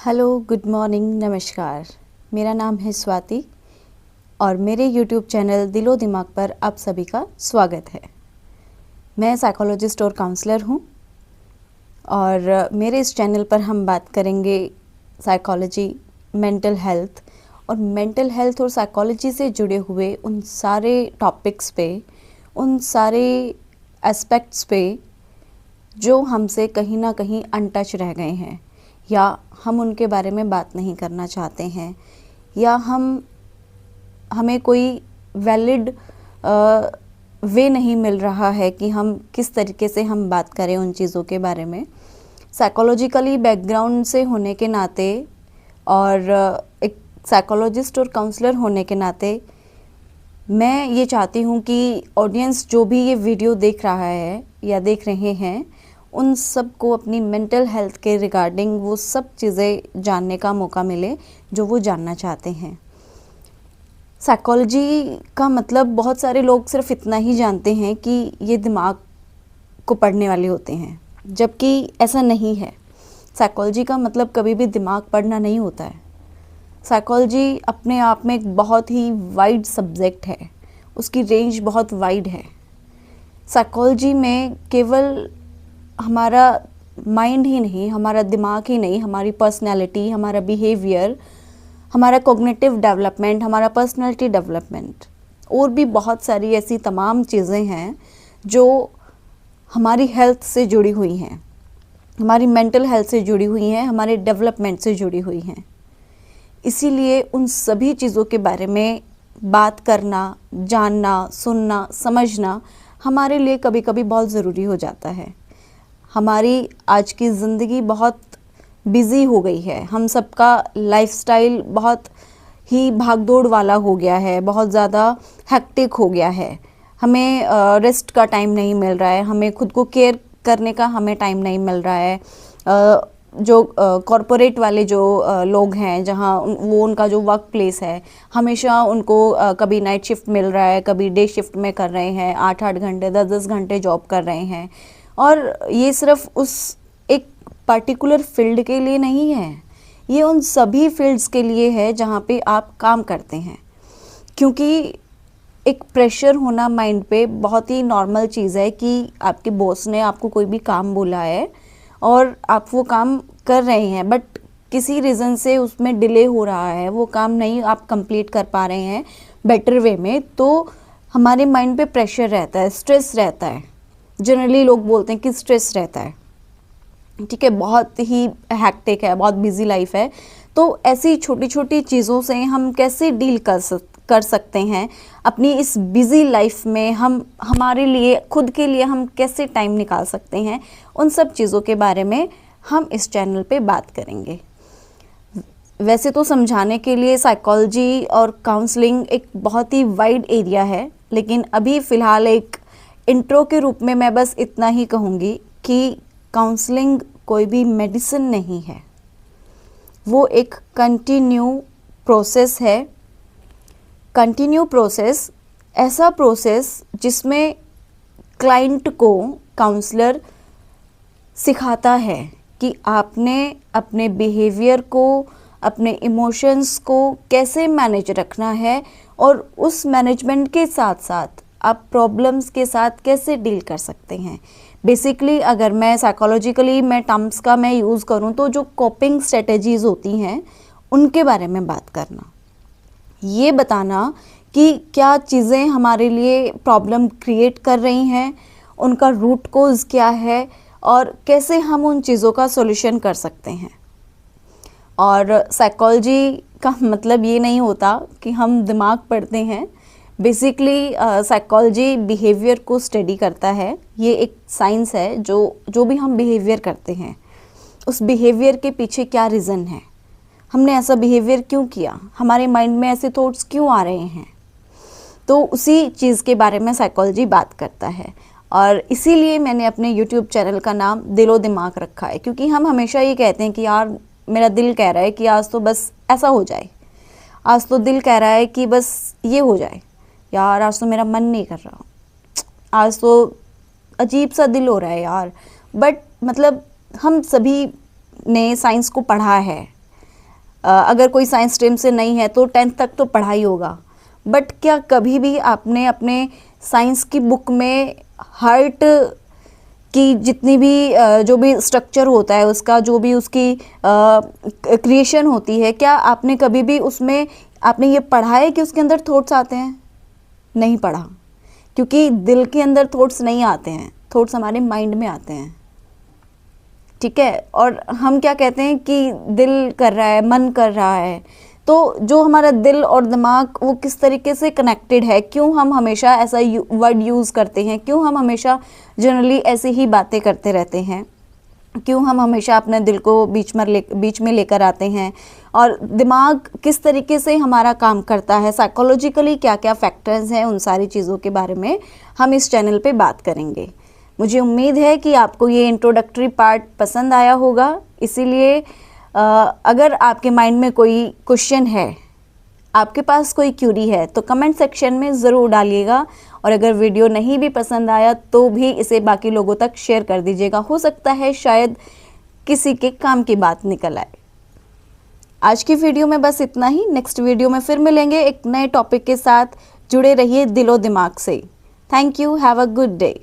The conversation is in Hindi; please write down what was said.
हेलो, गुड मॉर्निंग, नमस्कार। मेरा नाम है स्वाति और मेरे यूट्यूब चैनल दिलो दिमाग पर आप सभी का स्वागत है। मैं साइकोलॉजिस्ट और काउंसलर हूँ और मेरे इस चैनल पर हम बात करेंगे साइकोलॉजी, मेंटल हेल्थ और साइकोलॉजी से जुड़े हुए उन सारे टॉपिक्स पे, उन सारे एस्पेक्ट्स पे जो हमसे कहीं ना कहीं अनटच रह गए हैं या हम उनके बारे में बात नहीं करना चाहते हैं या हमें कोई वैलिड वे नहीं मिल रहा है कि हम किस तरीके से हम बात करें उन चीज़ों के बारे में। साइकोलॉजिकली बैकग्राउंड से होने के नाते और एक साइकोलॉजिस्ट और काउंसलर होने के नाते मैं ये चाहती हूँ कि ऑडियंस जो भी ये वीडियो देख रहा है या देख रहे हैं उन सब को अपनी मेंटल हेल्थ के रिगार्डिंग वो सब चीज़ें जानने का मौका मिले जो वो जानना चाहते हैं। साइकोलॉजी का मतलब बहुत सारे लोग सिर्फ इतना ही जानते हैं कि ये दिमाग को पढ़ने वाले होते हैं, जबकि ऐसा नहीं है। साइकोलॉजी का मतलब कभी भी दिमाग पढ़ना नहीं होता है। साइकोलॉजी अपने आप में एक बहुत ही वाइड सब्जेक्ट है, उसकी रेंज बहुत वाइड है। साइकोलॉजी में केवल हमारा माइंड ही नहीं, हमारा दिमाग ही नहीं, हमारी पर्सनैलिटी, हमारा बिहेवियर, हमारा कॉग्निटिव डेवलपमेंट, हमारा पर्सनैलिटी डेवलपमेंट और भी बहुत सारी ऐसी तमाम चीज़ें हैं जो हमारी हेल्थ से जुड़ी हुई हैं, हमारी मेंटल हेल्थ से जुड़ी हुई हैं, हमारे डेवलपमेंट से जुड़ी हुई हैं। इसीलिए उन सभी चीज़ों के बारे में बात करना, जानना, सुनना, समझना हमारे लिए कभी कभी बहुत ज़रूरी हो जाता है। हमारी आज की ज़िंदगी बहुत बिज़ी हो गई है, हम सबका लाइफस्टाइल बहुत ही भागदौड़ वाला हो गया है, बहुत ज़्यादा हेक्टिक हो गया है। हमें रेस्ट का टाइम नहीं मिल रहा है, हमें खुद को केयर करने का हमें टाइम नहीं मिल रहा है। जो कॉरपोरेट वाले जो लोग हैं, जहाँ वो उनका जो वर्क प्लेस है, हमेशा उनको कभी नाइट शिफ्ट मिल रहा है, कभी डे शिफ्ट में कर रहे हैं, 8-8 घंटे 10-10 घंटे जॉब कर रहे हैं। और ये सिर्फ उस एक पर्टिकुलर फील्ड के लिए नहीं है, ये उन सभी फील्ड्स के लिए है जहाँ पे आप काम करते हैं। क्योंकि एक प्रेशर होना माइंड पे बहुत ही नॉर्मल चीज़ है कि आपके बॉस ने आपको कोई भी काम बोला है और आप वो काम कर रहे हैं, बट किसी रीज़न से उसमें डिले हो रहा है, वो काम नहीं आप कंप्लीट कर पा रहे हैं बेटर वे में, तो हमारे माइंड पे प्रेशर रहता है, स्ट्रेस रहता है। जनरली लोग बोलते हैं कि स्ट्रेस रहता है, ठीक है, बहुत ही हैक्टिक है, बहुत बिजी लाइफ है। तो ऐसी छोटी छोटी चीज़ों से हम कैसे डील कर सकते हैं अपनी इस बिजी लाइफ में, हम हमारे लिए खुद के लिए हम कैसे टाइम निकाल सकते हैं, उन सब चीज़ों के बारे में हम इस चैनल पे बात करेंगे। वैसे तो समझाने के लिए साइकोलॉजी और काउंसलिंग एक बहुत ही वाइड एरिया है, लेकिन अभी फ़िलहाल एक इंट्रो के रूप में मैं बस इतना ही कहूँगी कि काउंसलिंग कोई भी मेडिसिन नहीं है, वो एक कंटिन्यू प्रोसेस है। कंटिन्यू प्रोसेस, ऐसा प्रोसेस जिसमें क्लाइंट को काउंसलर सिखाता है कि आपने अपने बिहेवियर को, अपने इमोशंस को कैसे मैनेज रखना है और उस मैनेजमेंट के साथ साथ आप प्रॉब्लम्स के साथ कैसे डील कर सकते हैं। बेसिकली अगर मैं साइकोलॉजिकली मैं टर्म्स का मैं यूज़ करूं तो जो कोपिंग स्ट्रेटजीज़ होती हैं उनके बारे में बात करना, ये बताना कि क्या चीज़ें हमारे लिए प्रॉब्लम क्रिएट कर रही हैं, उनका रूट कोज क्या है और कैसे हम उन चीज़ों का सॉल्यूशन कर सकते हैं। और साइकोलॉजी का मतलब ये नहीं होता कि हम दिमाग पढ़ते हैं। बेसिकली साइकोलॉजी बिहेवियर को स्टडी करता है, ये एक साइंस है। जो भी हम बिहेवियर करते हैं उस बिहेवियर के पीछे क्या रीज़न है, हमने ऐसा बिहेवियर क्यों किया, हमारे माइंड में ऐसे थॉट्स क्यों आ रहे हैं, तो उसी चीज़ के बारे में साइकोलॉजी बात करता है। और इसीलिए मैंने अपने यूट्यूब चैनल का नाम दिलो दिमाग रखा है, क्योंकि हम हमेशा ये कहते हैं कि यार मेरा दिल कह रहा है कि आज तो बस ऐसा हो जाए, आज तो दिल कह रहा है कि बस ये हो जाए, यार आज तो मेरा मन नहीं कर रहा, आज तो अजीब सा दिल हो रहा है यार। बट मतलब हम सभी ने साइंस को पढ़ा है, अगर कोई साइंस स्ट्रीम से नहीं है तो 10th तक तो पढ़ाई होगा, बट क्या कभी भी आपने अपने साइंस की बुक में हार्ट की जितनी भी जो भी स्ट्रक्चर होता है उसका, जो भी उसकी क्रिएशन होती है, क्या आपने कभी भी उसमें आपने ये पढ़ा है कि उसके अंदर थॉट्स आते हैं? नहीं पढ़ा, क्योंकि दिल के अंदर थॉट्स नहीं आते हैं, थॉट्स हमारे माइंड में आते हैं, ठीक है। और हम क्या कहते हैं कि दिल कर रहा है, मन कर रहा है, तो जो हमारा दिल और दिमाग वो किस तरीके से कनेक्टेड है, क्यों हम हमेशा ऐसा वर्ड यूज़ करते हैं, क्यों हम हमेशा जनरली ऐसे ही बातें करते रहते हैं, क्यों हम हमेशा अपने दिल को बीच में लेकर आते हैं, और दिमाग किस तरीके से हमारा काम करता है, साइकोलॉजिकली क्या क्या फैक्टर्स हैं, उन सारी चीज़ों के बारे में हम इस चैनल पे बात करेंगे। मुझे उम्मीद है कि आपको ये इंट्रोडक्टरी पार्ट पसंद आया होगा। इसीलिए अगर आपके माइंड में कोई क्वेश्चन है, आपके पास कोई क्यूरी है, तो कमेंट सेक्शन में ज़रूर डालिएगा। और अगर वीडियो नहीं भी पसंद आया तो भी इसे बाकी लोगों तक शेयर कर दीजिएगा, हो सकता है शायद किसी के काम की बात निकल आए। आज की वीडियो में बस इतना ही। नेक्स्ट वीडियो में फिर मिलेंगे एक नए टॉपिक के साथ। जुड़े रहिए दिलो दिमाग से। Thank you, have a good day.